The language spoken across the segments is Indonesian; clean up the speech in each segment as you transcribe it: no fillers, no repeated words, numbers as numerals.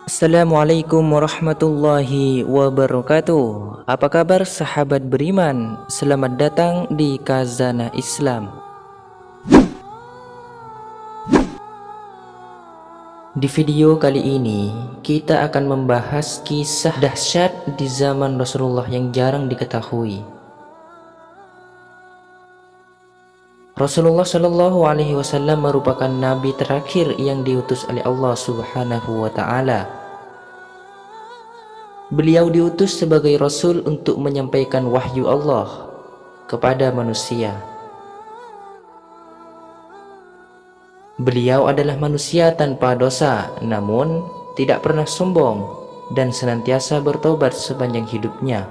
Assalamualaikum warahmatullahi wabarakatuh. Apa kabar sahabat beriman? Selamat datang di Khazanah Islam. Di video kali ini kita akan membahas kisah dahsyat di zaman Rasulullah yang jarang diketahui. Rasulullah Shallallahu Alaihi Wasallam merupakan nabi terakhir yang diutus oleh Allah Subhanahu wa Ta'ala. Beliau diutus sebagai Rasul untuk menyampaikan wahyu Allah kepada manusia. Beliau adalah manusia tanpa dosa, namun tidak pernah sombong dan senantiasa bertobat sepanjang hidupnya.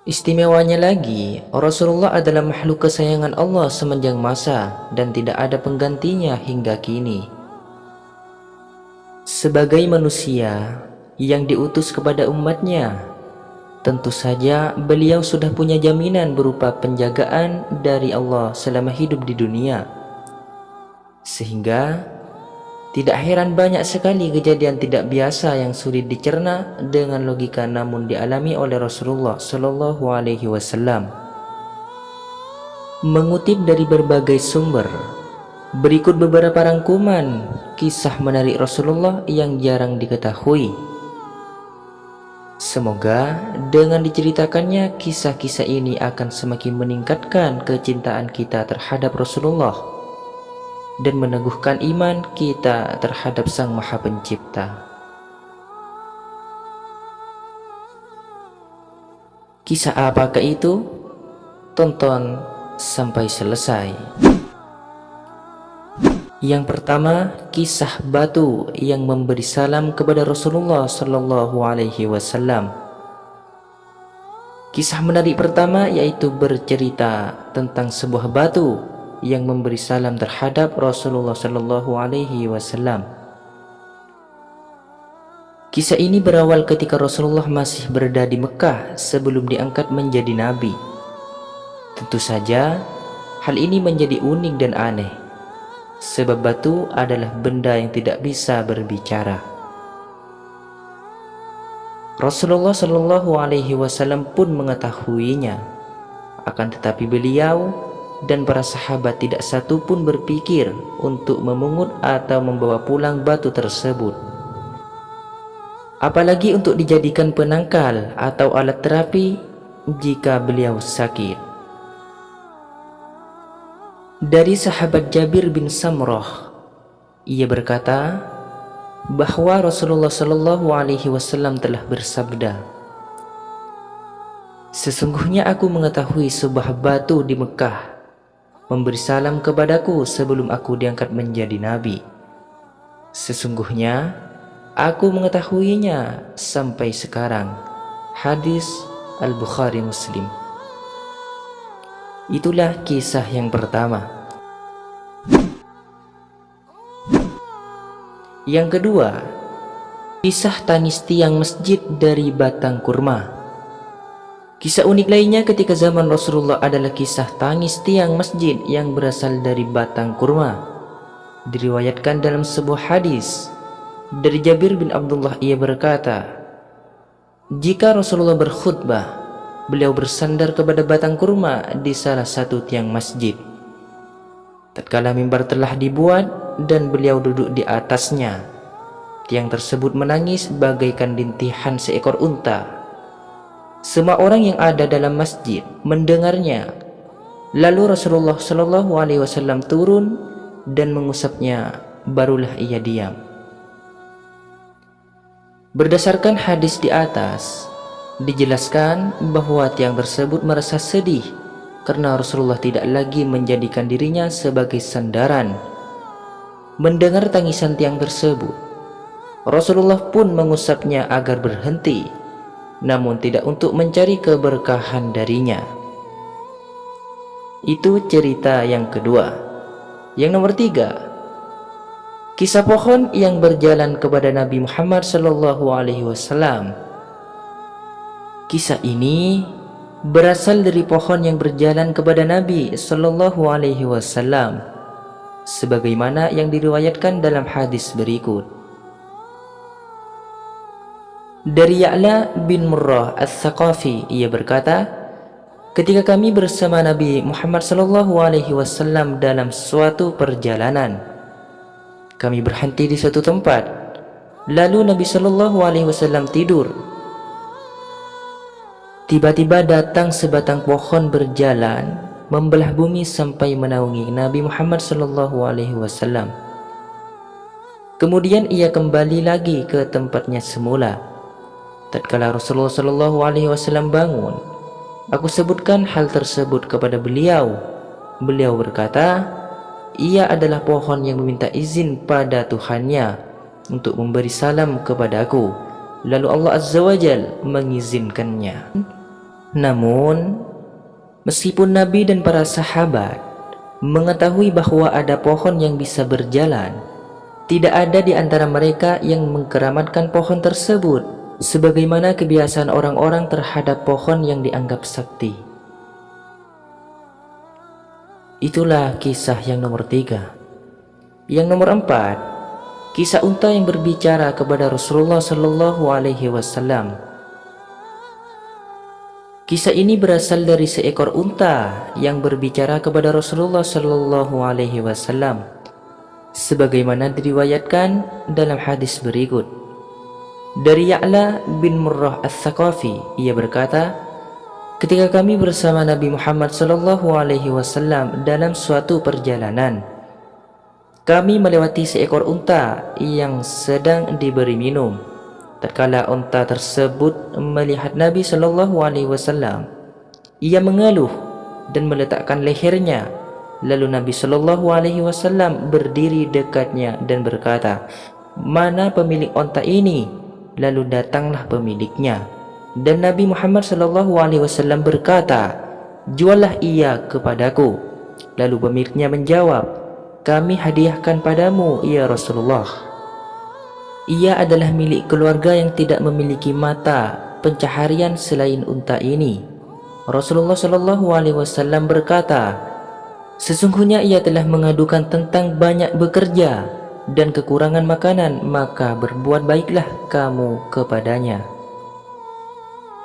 Istimewanya lagi, Rasulullah adalah makhluk kesayangan Allah semenjang masa dan tidak ada penggantinya hingga kini. Sebagai manusia yang diutus kepada umatnya, tentu saja beliau sudah punya jaminan berupa penjagaan dari Allah selama hidup di dunia. Sehingga tidak heran banyak sekali kejadian tidak biasa yang sulit dicerna dengan logika namun dialami oleh Rasulullah Shallallahu Alaihi Wasallam. Mengutip dari berbagai sumber, berikut beberapa rangkuman kisah menarik Rasulullah yang jarang diketahui. Semoga dengan diceritakannya kisah-kisah ini akan semakin meningkatkan kecintaan kita terhadap Rasulullah dan meneguhkan iman kita terhadap Sang Maha Pencipta. Kisah apakah itu? Tonton sampai selesai. Yang pertama, kisah batu yang memberi salam kepada Rasulullah Sallallahu Alaihi Wasallam. Kisah menarik pertama yaitu bercerita tentang sebuah batu yang memberi salam terhadap Rasulullah Sallallahu Alaihi Wasallam. Kisah ini berawal ketika Rasulullah masih berada di Mekah sebelum diangkat menjadi nabi. Tentu saja hal ini menjadi unik dan aneh, sebab batu adalah benda yang tidak bisa berbicara. Rasulullah Sallallahu Alaihi Wasallam pun mengetahuinya, akan tetapi beliau dan para sahabat tidak satu pun berpikir untuk memungut atau membawa pulang batu tersebut, apalagi untuk dijadikan penangkal atau alat terapi jika beliau sakit. Dari sahabat Jabir bin Samrah, ia berkata bahwa Rasulullah Shallallahu Alaihi Wasallam telah bersabda, "Sesungguhnya aku mengetahui sebuah batu di Mekah memberi salam kepadaku sebelum aku diangkat menjadi nabi. Sesungguhnya aku mengetahuinya sampai sekarang." Hadis Al-Bukhari Muslim. Itulah kisah yang pertama. Yang kedua, kisah tangis tiang masjid dari batang kurma. Kisah unik lainnya ketika zaman Rasulullah adalah kisah tangis tiang masjid yang berasal dari batang kurma. Diriwayatkan dalam sebuah hadis dari Jabir bin Abdullah, ia berkata, jika Rasulullah berkhutbah, beliau bersandar kepada batang kurma di salah satu tiang masjid. Tatkala mimbar telah dibuat dan beliau duduk di atasnya, tiang tersebut menangis bagaikan rintihan seekor unta. Semua orang yang ada dalam masjid mendengarnya. Lalu Rasulullah Shallallahu Alaihi Wasallam turun dan mengusapnya, barulah ia diam. Berdasarkan hadis di atas, dijelaskan bahwa tiang tersebut merasa sedih karena Rasulullah tidak lagi menjadikan dirinya sebagai sandaran. Mendengar tangisan tiang tersebut, Rasulullah pun mengusapnya agar berhenti, namun tidak untuk mencari keberkahan darinya. Itu cerita yang kedua. Yang nomor tiga, kisah pohon yang berjalan kepada Nabi Muhammad Sallallahu Alaihi Wasallam. Kisah ini berasal dari pohon yang berjalan kepada Nabi Sallallahu Alaihi Wasallam. sebagaimana yang diriwayatkan dalam hadis berikut. Dari Ya'la bin Murrah Ats-Tsaqafi, ia berkata, ketika kami bersama Nabi Muhammad SAW dalam suatu perjalanan, kami berhenti di suatu tempat, lalu Nabi SAW tidur. Tiba-tiba datang sebatang pohon berjalan membelah bumi sampai menaungi Nabi Muhammad SAW. Kemudian ia kembali lagi ke tempatnya semula. Tatkala Rasulullah SAW bangun, aku sebutkan hal tersebut kepada beliau. Beliau berkata, ia adalah pohon yang meminta izin pada Tuhannya untuk memberi salam kepadaku, lalu Allah Azza wa Jal mengizinkannya. Namun, meskipun Nabi dan para sahabat mengetahui bahwa ada pohon yang bisa berjalan, tidak ada di antara mereka yang mengkeramatkan pohon tersebut, sebagaimana kebiasaan orang-orang terhadap pohon yang dianggap sakti. Itulah kisah yang nomor 3. Yang nomor 4, kisah unta yang berbicara kepada Rasulullah SAW. Kisah ini berasal dari seekor unta yang berbicara kepada Rasulullah SAW, sebagaimana diriwayatkan dalam hadis berikut. Dari Ya'la bin Murrah Ats-Tsaqafi, ia berkata, ketika kami bersama Nabi Muhammad SAW dalam suatu perjalanan, kami melewati seekor unta yang sedang diberi minum. Tatkala unta tersebut melihat Nabi SAW, ia mengeluh dan meletakkan lehernya. Lalu Nabi SAW berdiri dekatnya dan berkata, mana pemilik unta ini? Lalu datanglah pemiliknya, dan Nabi Muhammad SAW berkata, juallah ia kepadaku. Lalu pemiliknya menjawab, kami hadiahkan padamu ya Rasulullah. Ia adalah milik keluarga yang tidak memiliki mata pencaharian selain unta ini. Rasulullah SAW berkata, sesungguhnya ia telah mengadukan tentang banyak bekerja dan kekurangan makanan, maka berbuat baiklah kamu kepadanya.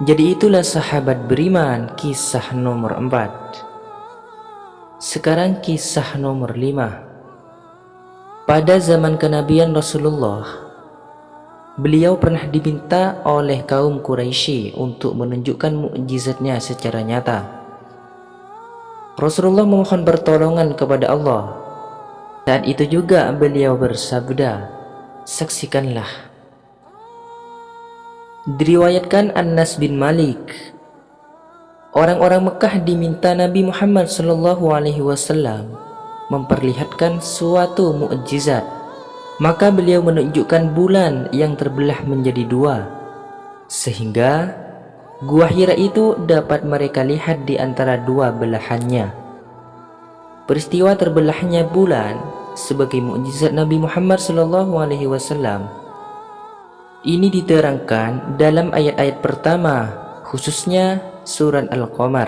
Jadi itulah sahabat beriman, kisah nomor 4. Sekarang kisah nomor 5. Pada zaman kenabian Rasulullah, beliau pernah diminta oleh kaum Quraisy untuk menunjukkan mukjizatnya secara nyata. Rasulullah memohon pertolongan kepada Allah. Saat itu juga beliau bersabda, saksikanlah. Diriwayatkan Anas bin Malik, orang-orang Mekah diminta Nabi Muhammad SAW memperlihatkan suatu mukjizat. Maka beliau menunjukkan bulan yang terbelah menjadi 2, sehingga gua Hira itu dapat mereka lihat di antara 2 belahannya. Peristiwa terbelahnya bulan sebagai mukjizat Nabi Muhammad SAW ini diterangkan dalam ayat-ayat pertama, khususnya surat Al-Qamar.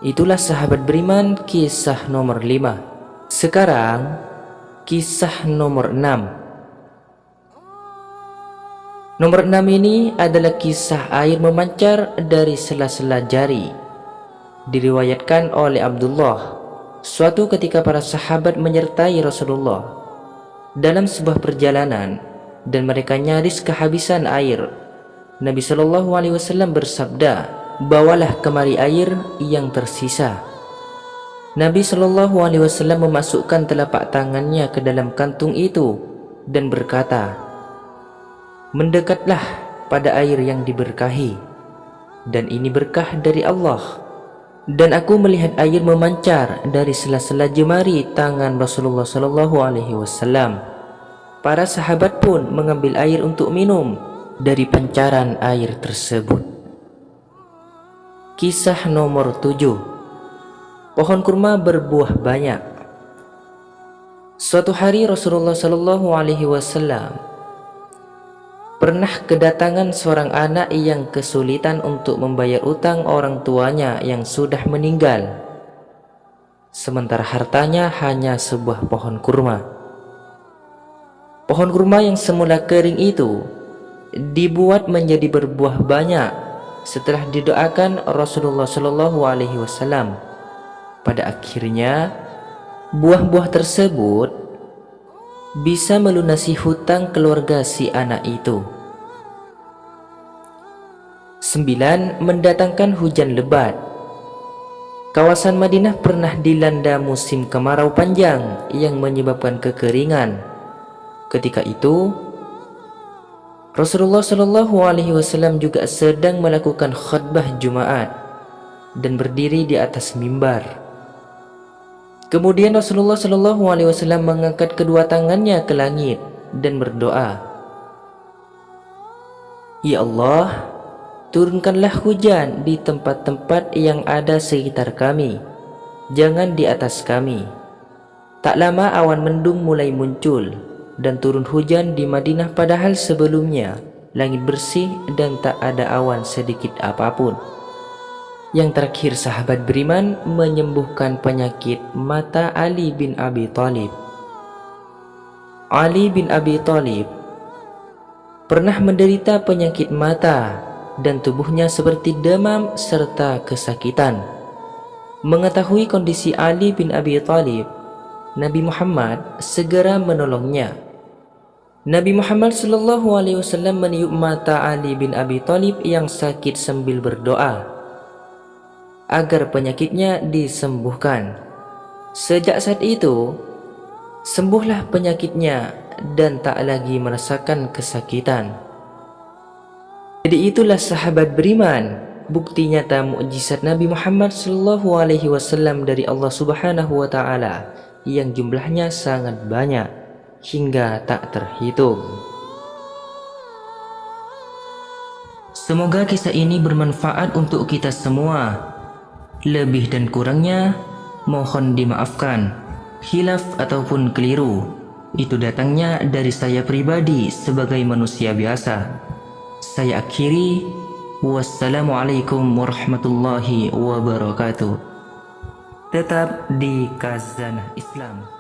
Itulah sahabat beriman, kisah nomor 5. Sekarang kisah nomor 6. Nomor 6 ini adalah kisah air memancar dari sela-sela jari. Diriwayatkan oleh Abdullah, suatu ketika para sahabat menyertai Rasulullah dalam sebuah perjalanan dan mereka nyaris kehabisan air. Nabi SAW bersabda, bawalah kemari air yang tersisa. Nabi SAW memasukkan telapak tangannya ke dalam kantung itu dan berkata, mendekatlah pada air yang diberkahi, dan ini berkah dari Allah. Dan aku melihat air memancar dari sela-sela jemari tangan Rasulullah SAW. Para sahabat pun mengambil air untuk minum dari pancaran air tersebut. Kisah nomor 7. Pohon kurma berbuah banyak. Suatu hari Rasulullah SAW pernah kedatangan seorang anak yang kesulitan untuk membayar utang orang tuanya yang sudah meninggal. sementara hartanya hanya sebuah pohon kurma. Pohon kurma yang semula kering itu dibuat menjadi berbuah banyak setelah didoakan Rasulullah Shallallahu Alaihi Wasallam. Pada akhirnya buah-buah tersebut bisa melunasi hutang keluarga si anak itu. 9. Mendatangkan hujan lebat. Kawasan Madinah pernah dilanda musim kemarau panjang yang menyebabkan kekeringan. Ketika itu Rasulullah Shallallahu Alaihi Wasallam juga sedang melakukan khutbah Jumat dan berdiri di atas mimbar. Kemudian Rasulullah Shallallahu Alaihi Wasallam mengangkat kedua tangannya ke langit dan berdoa, "Ya Allah, turunkanlah hujan di tempat-tempat yang ada sekitar kami, jangan di atas kami." Tak lama awan mendung mulai muncul dan turun hujan di Madinah, padahal sebelumnya langit bersih dan tak ada awan sedikit apapun. Yang terakhir, sahabat beriman menyembuhkan penyakit mata Ali bin Abi Thalib. Ali bin Abi Thalib pernah menderita penyakit mata dan tubuhnya seperti demam serta kesakitan. Mengetahui kondisi Ali bin Abi Thalib, Nabi Muhammad segera menolongnya. Nabi Muhammad Shallallahu Alaihi Wasallam meniup mata Ali bin Abi Thalib yang sakit sambil berdoa agar penyakitnya disembuhkan. Sejak saat itu, sembuhlah penyakitnya dan tak lagi merasakan kesakitan. Jadi itulah sahabat beriman, bukti nyata mukjizat Nabi Muhammad Shallallahu Alaihi Wasallam dari Allah Subhanahu Wa Taala yang jumlahnya sangat banyak hingga tak terhitung. Semoga kisah ini bermanfaat untuk kita semua. Lebih dan kurangnya mohon dimaafkan. Khilaf ataupun keliru itu datangnya dari saya pribadi sebagai manusia biasa. Saya akhiri, wassalamualaikum warahmatullahi wabarakatuh. Tetap di Khazanah Islam.